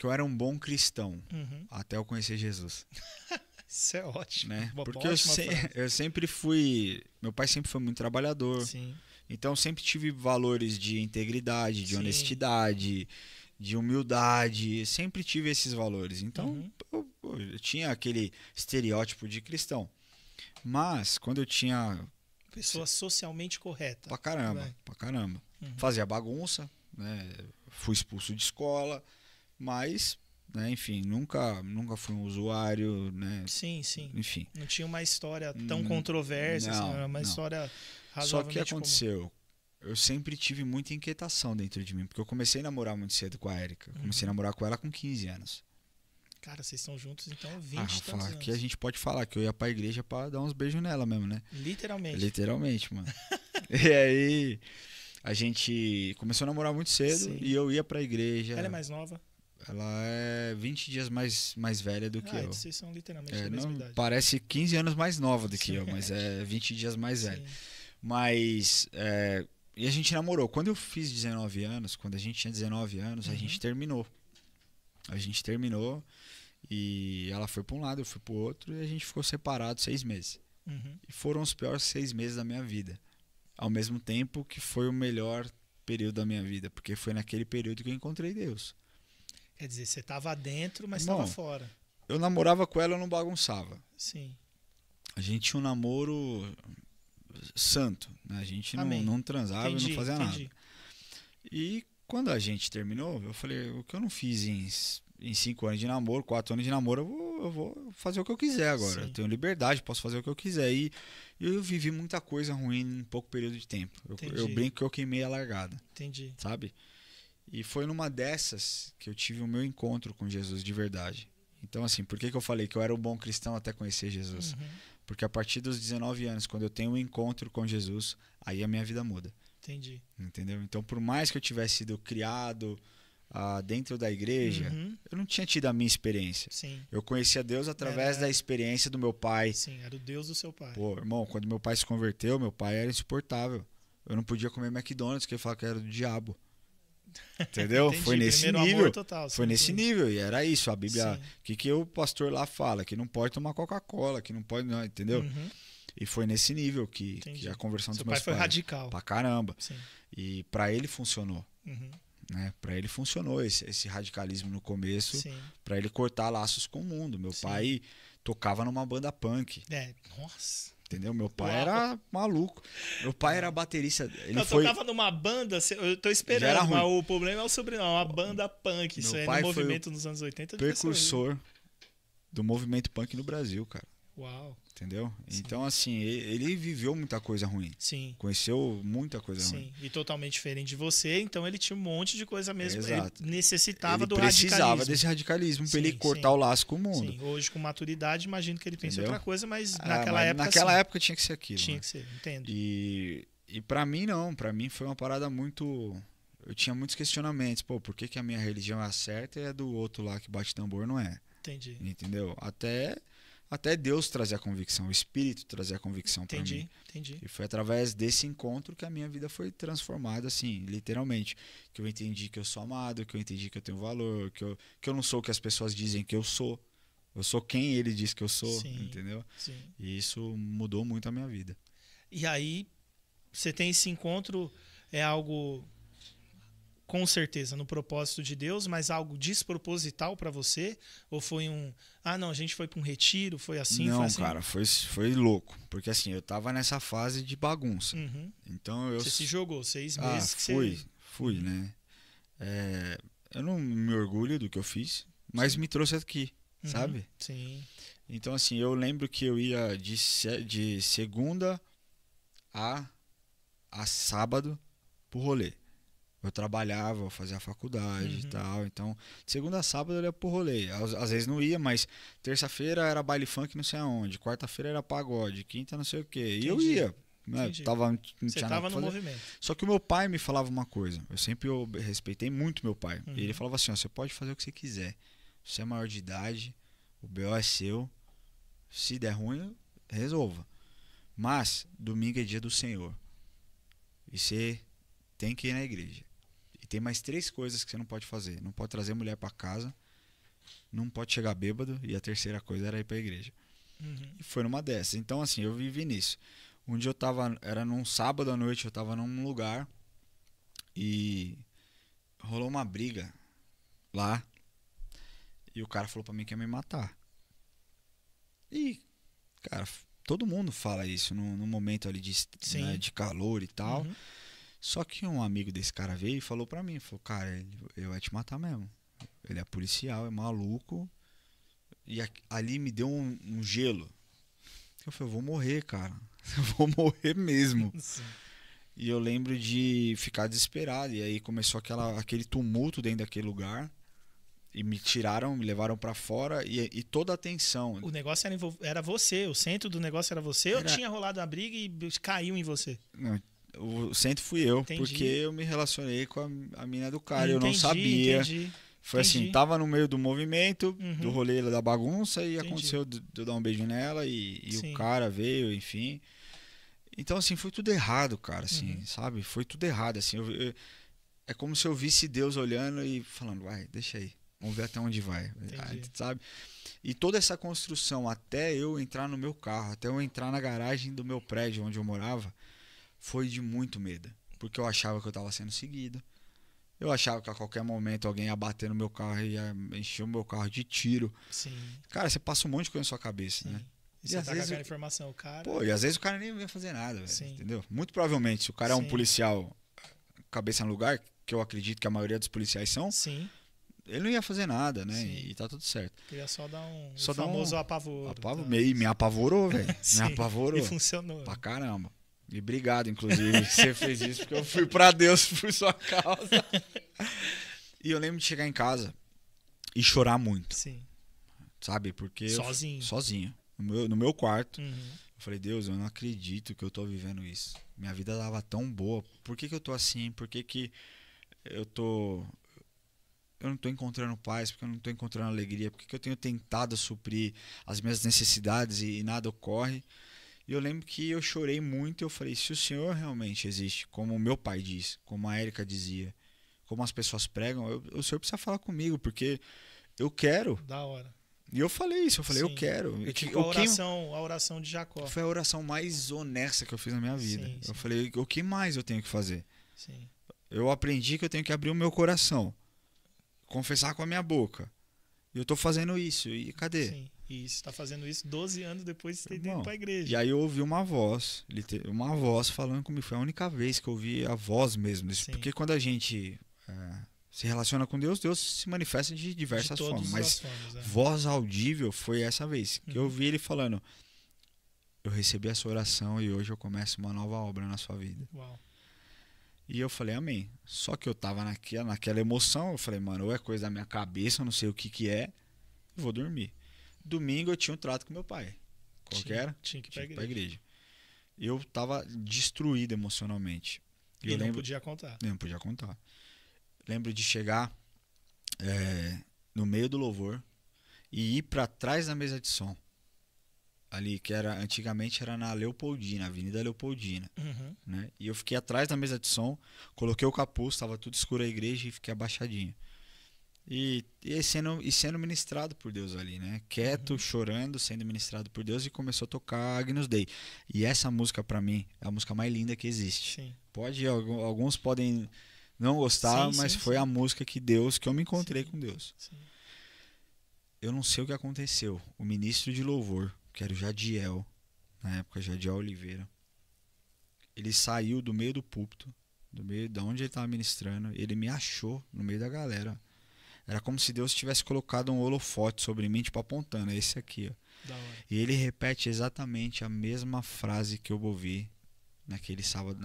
que eu era um bom cristão Uhum. até eu conhecer Jesus, Isso é ótimo. né? Uma Porque ótima frase. eu sempre fui... Meu pai sempre foi muito trabalhador, Sim, então eu sempre tive valores de integridade, de sim. honestidade, de humildade, sempre tive esses valores. Então Uhum. eu tinha aquele estereótipo de cristão. Mas quando eu tinha Pessoa socialmente correta. pra caramba, Vai. pra caramba, Uhum. fazia bagunça, né? Fui expulso de escola, mas, né, enfim, nunca fui um usuário, né? Sim, sim. Enfim. Não tinha uma história tão Hum, controversa, assim, era uma não. história Só que razoavelmente comum. aconteceu, eu sempre tive muita inquietação dentro de mim, porque eu comecei a namorar muito cedo com a Erika. Comecei a Uhum. namorar com ela com 15 anos. Cara, vocês estão juntos então há 20 Ah, e Rafa, tantos aqui a anos. gente pode falar que eu ia pra igreja pra dar uns beijos nela mesmo, né? Literalmente. Literalmente, mano. E aí, a gente começou a namorar muito cedo Sim. e eu ia pra igreja. Ela é mais nova? Ela é 20 dias mais velha do que Ah, eu. vocês são literalmente É, da mesma não, idade. parece 15 anos mais nova do que Sim. eu, mas é 20 dias mais velha. Sim. Mas, e a gente namorou. Quando eu fiz 19 anos, quando a gente tinha 19 anos, a Uhum. gente terminou. A gente terminou e ela foi pra um lado, eu fui pro outro e a gente ficou separado 6 meses. Uhum. E foram os piores 6 meses da minha vida. Ao mesmo tempo que foi o melhor período da minha vida, porque foi naquele período que eu encontrei Deus. Quer dizer, você estava dentro, mas Irmão, estava fora. Eu namorava com ela, eu não bagunçava. Sim. A gente tinha um namoro santo, né? A gente Amém. não transava e Entendi, não fazia entendi. nada. E quando a gente terminou, eu falei, o que eu não fiz em 5 anos de namoro, 4 anos de namoro, eu vou fazer o que eu quiser agora. Sim. Eu tenho liberdade, posso fazer o que eu quiser. E eu vivi muita coisa ruim em pouco período de tempo. Eu Entendi. brinco que eu queimei a largada, Entendi. sabe? E foi numa dessas que eu tive o meu encontro com Jesus de verdade. Então, assim, por que eu falei que eu era um bom cristão até conhecer Jesus? Uhum. Porque a partir dos 19 anos, quando eu tenho um encontro com Jesus, aí a minha vida muda. Entendi. Entendeu? Então, por mais que eu tivesse sido criado dentro da igreja, Uhum. eu não tinha tido a minha experiência. Sim. Eu conhecia Deus através Era- da experiência do meu pai. Sim, era o Deus do seu pai. Pô, irmão, quando meu pai se converteu, meu pai era insuportável. Eu não podia comer McDonald's, que ele falava que era do diabo. Entendeu? Entendi. Foi nesse Primeiro nível. amor total. Foi sim, nesse sim. nível. E era isso. A Bíblia. Sim. O que o pastor lá fala? Que não pode tomar Coca-Cola, que não pode. Não, entendeu? Uhum. E foi nesse nível que Entendi. a conversão Seu dos meus pai foi pais. radical. Pra caramba. Sim. E pra ele funcionou. Uhum. Né? Para ele funcionou esse radicalismo no começo, Sim. para ele cortar laços com o mundo. Meu Sim. pai tocava numa banda punk, Nossa. entendeu? Meu pai Uau. era maluco. Meu pai era baterista. Ele Eu foi tocava numa banda, eu tô Já era esperando, mas ruim. o problema é o sobrenome, uma banda punk. Isso Meu aí pai no foi movimento nos anos 80 devia ser precursor do movimento punk no Brasil, cara. Uau. Entendeu? Sim. Então, assim, ele viveu muita coisa ruim. Sim. Conheceu muita coisa ruim. Sim, e totalmente diferente de você, então ele tinha um monte de coisa mesmo. Exato. Ele necessitava Ele do precisava radicalismo. desse radicalismo para ele Sim, cortar sim. o laço com o mundo. Sim, hoje com maturidade, imagino que ele pense Entendeu? outra coisa, mas Ah, naquela mas época naquela sim, época tinha que ser aquilo. tinha né? que ser, entendo. E para mim não, para mim foi uma parada muito... Eu tinha muitos questionamentos, pô, por que a minha religião é a certa e a do outro lá que bate tambor não é? Entendi. Entendeu? Até Deus trazer a convicção, o Espírito trazer a convicção para mim. Entendi. E foi através desse encontro que a minha vida foi transformada, assim, literalmente. Que eu entendi que eu sou amado, que eu entendi que eu tenho valor, que eu não sou o que as pessoas dizem que eu sou. Eu sou quem ele diz que eu sou, Sim. entendeu? Sim. E isso mudou muito a minha vida. E aí, você tem esse encontro, é algo com certeza no propósito de Deus, mas algo desproposital para você? Ou foi não, a gente foi para um retiro, foi assim? Não, foi assim? cara, foi louco. Porque assim, eu tava nessa fase de bagunça. Uhum. Então Você se jogou 6 meses que fui, né? Eu não me orgulho do que eu fiz, mas me trouxe aqui, Uhum. sabe? Sim. Então assim, eu lembro que eu ia de segunda a sábado pro rolê. Eu trabalhava, eu fazia faculdade e tal. Então, de segunda a sábado eu ia pro rolê. Às vezes não ia, mas terça-feira era baile funk não sei aonde. Quarta-feira era pagode. Quinta não sei o quê. E eu Entendi. ia. Né? Entendi. Não Você tinha nada estava pra no fazer. movimento. Só que o meu pai me falava uma coisa. Eu respeitei muito meu pai. Uhum. E ele falava assim, ó, você pode fazer o que você quiser. Você é maior de idade, o BO é seu. Se der ruim, resolva. Mas, domingo é dia do Senhor. E você tem que ir na igreja. E tem mais 3 coisas que você não pode fazer. Não pode trazer mulher para casa, não pode chegar bêbado, e a terceira coisa era ir pra igreja. E foi numa dessas. Então, assim, eu vivi nisso. Um dia eu tava, era num sábado à noite, eu tava num lugar e rolou uma briga lá e o cara falou pra mim que ia me matar. E, cara, todo mundo fala isso no momento ali né, de calor e tal. Só que um amigo desse cara veio e falou pra mim, falou, cara, ele vai te matar mesmo. Ele é policial, é maluco. E ali me deu um gelo. Eu falei, eu vou morrer, cara. Eu vou morrer mesmo. Sim. E eu lembro de ficar desesperado. E aí começou aquele tumulto dentro daquele lugar. E me tiraram, me levaram pra fora. E toda a atenção. O negócio era você. O centro do negócio era você ou tinha rolado uma briga e caiu em você? Não, o centro fui eu. Entendi. Porque eu me relacionei com a mina do cara. Eu não Entendi, sabia. entendi. Foi assim, tava no meio do movimento, do rolê da bagunça. E Entendi. aconteceu de eu dar um beijo nela. E Sim. o cara veio, enfim. Então, assim, foi tudo errado, cara, assim, sabe? Foi tudo errado, assim. É como se eu visse Deus olhando e falando, vai, deixa aí, vamos ver até onde vai, sabe? E toda essa construção, até eu entrar no meu carro, até eu entrar na garagem do meu prédio onde eu morava, foi de muito medo. Porque eu achava que eu tava sendo seguido. Eu achava que a qualquer momento alguém ia bater no meu carro e ia encher o meu carro de tiro. Sim. Cara, você passa um monte de coisa na sua cabeça, né? E você tá com aquela informação, o cara... Pô, e às vezes o cara nem ia fazer nada, Sim. entendeu? Muito provavelmente, se o cara é um Sim. policial cabeça no lugar, que eu acredito que a maioria dos policiais são, Sim. ele não ia fazer nada, né? Sim. E tá tudo certo. Queria só dar Só o famoso apavoro. Tá? Me apavorou, velho. Sim. Me apavorou. E funcionou. Pra caramba. E obrigado, inclusive, que você fez isso, porque eu fui pra Deus por sua causa. E eu lembro de chegar em casa e chorar muito. Sim. Sabe? Porque Sozinho. Sozinho. No meu quarto. Uhum. Eu falei, Deus, eu não acredito que eu tô vivendo isso. Minha vida tava tão boa. Por que eu tô assim? Por que eu não tô encontrando paz? Por que eu não tô encontrando alegria? Por que eu tenho tentado suprir as minhas necessidades e nada ocorre? E eu lembro que eu chorei muito e eu falei, se o Senhor realmente existe, como o meu pai diz, como a Érica dizia, como as pessoas pregam, o Senhor precisa falar comigo, porque eu quero. Da hora. E eu falei isso, eu falei, Sim. eu quero. E tipo a oração de Jacó. Foi a oração mais honesta que eu fiz na minha vida. Sim, eu falei, o que mais eu tenho que fazer? Sim. Eu aprendi que eu tenho que abrir o meu coração, confessar com a minha boca. E eu tô fazendo isso. E cadê? Sim. E você tá fazendo isso 12 anos depois de ter ido pra igreja. E aí eu ouvi uma voz falando comigo. Foi a única vez que eu ouvi a voz mesmo. Porque quando a gente se relaciona com Deus, Deus se manifesta de diversas formas. Mas voz audível foi essa vez. Que eu ouvi ele falando, eu recebi a sua oração e hoje eu começo uma nova obra na sua vida. Uau. E eu falei, amém. Só que eu tava naquela emoção, eu falei, mano, ou é coisa da minha cabeça, eu não sei o que é, eu vou dormir. Domingo eu tinha um trato com meu pai. Qual que era? Tinha que ir pra igreja. Eu tava destruído emocionalmente. E não podia contar. Não podia contar. Lembro de chegar no meio do louvor e ir para trás da mesa de som. Ali, que antigamente era na Leopoldina, Avenida Leopoldina. Uhum. Né? E eu fiquei atrás da mesa de som, coloquei o capuz, estava tudo escuro a igreja e fiquei abaixadinho. E sendo ministrado por Deus ali, né? Quieto, chorando, sendo ministrado por Deus, e começou a tocar Agnus Dei. E essa música, pra mim, é a música mais linda que existe. Sim. Alguns podem não gostar, mas foi a música que eu me encontrei com Deus. Sim. Eu não sei o que aconteceu. O ministro de louvor, que era o Jadiel, na época, Jadiel Oliveira, ele saiu do meio do púlpito, do meio de onde ele estava ministrando, ele me achou no meio da galera. Era como se Deus tivesse colocado um holofote sobre mim, tipo apontando, é esse aqui, ó. Da hora. E ele repete exatamente a mesma frase que eu ouvi naquele sábado,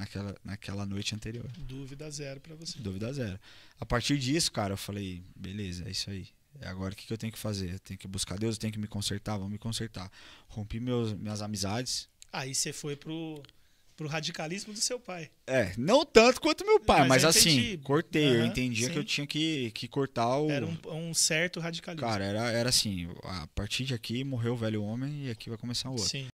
naquela noite anterior. Dúvida zero pra você. Dúvida zero. A partir disso, cara, eu falei, beleza, é isso aí. Agora o que eu tenho que fazer? Eu tenho que buscar Deus, eu tenho que me consertar, vamos me consertar. Rompi minhas amizades. Aí você foi pro radicalismo do seu pai. Não tanto quanto meu pai, mas assim, cortei. Uhum, eu entendia que eu tinha que cortar o... Era um certo radicalismo. Cara, era assim, a partir de aqui morreu o velho homem e aqui vai começar o outro. Sim.